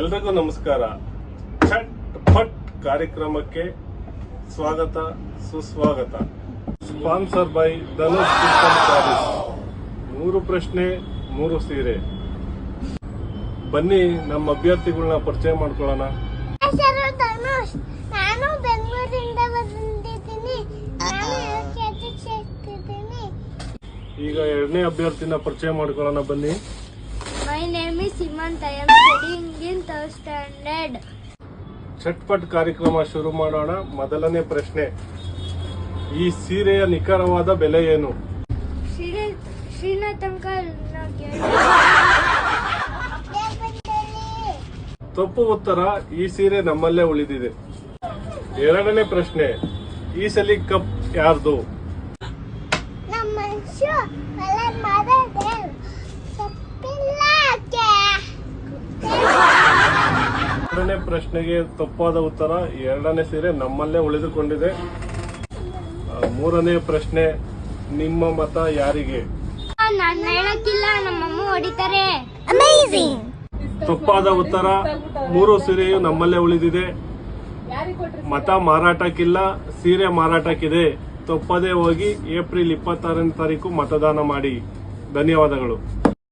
ಎಲ್ರಿಗೂ ನಮಸ್ಕಾರ. ಛಟ್ ಪಟ್ ಕಾರ್ಯಕ್ರಮಕ್ಕೆ ಸ್ವಾಗತ ಸುಸ್ವಾಗತ. Sponsor by Dhanush saris. 3 ಪ್ರಶ್ನೆ 3 ಸೀರೆ. ಬನ್ನಿ ನಮ್ಮ ಅಭ್ಯರ್ಥಿಗಳನ್ನ ಪರಿಚಯ ಮಾಡ್ಕೊಳ್ಳೋಣ. ಧನುಷ್, ನಾನು ಬೆಂಗಳೂರಿಂದ ಬಂದಿದ್ದೀನಿ. ಈಗ 2ನೇ ಅಭ್ಯರ್ಥಿನ ಪರಿಚಯ ಮಾಡ್ಕೊಳ್ಳೋಣ ಬನ್ನಿ. My name is Simant. I am studying in 3rd standard. ಛಟ್ಪಟ್ ಕಾರ್ಯಕ್ರಮ ಶುರು ಮಾಡೋಣ. ಮೊದಲನೇ ಪ್ರಶ್ನೆ, ಈ ಸೀರೆಯ ನಿಖರವಾದ ಬೆಲೆ ಏನು? ಶ್ರೀನಾಥ್ ಅಂಕಲ್, ತಪ್ಪು ಉತ್ತರ. ಈ ಸೀರೆ ನಮ್ಮಲ್ಲೇ ಉಳಿದಿದೆ. 2ನೇ ಪ್ರಶ್ನೆ, ಈ ಸಲ ಕಪ್ ಯಾರ್ದು? ನಮ್ಮ ಮನುಷ್ಯ ಕಲರ್ ಮಾಡಿದೆ. ಎರಡನೇ ಪ್ರಶ್ನೆಗೆ ತಪ್ಪಾದ ಉತ್ತರ. 2ನೇ ಸೀರೆ ನಮ್ಮಲ್ಲೇ ಉಳಿದುಕೊಂಡಿದೆ. 3ನೇ ಪ್ರಶ್ನೆ, ನಿಮ್ಮ ಮತ ಯಾರಿಗೆ? ನಾನು ಹೇಳಕ್ಕಿಲ್ಲ, ನಮ್ಮಮ್ಮ ಹೊಡಿತಾರೆ. ತಪ್ಪಾದ ಉತ್ತರ. 3 ಸೀರೆಯು ನಮ್ಮಲ್ಲೇ ಉಳಿದಿದೆ. ಮತ ಮಾರಾಟಕ್ಕಿಲ್ಲ, ಸೀರೆ ಮಾರಾಟಕ್ಕಿದೆ. ತಪ್ಪದೇ ಹೋಗಿ ಏಪ್ರಿಲ್ 26ನೇ ತಾರೀಕು ಮತದಾನ ಮಾಡಿ. ಧನ್ಯವಾದಗಳು.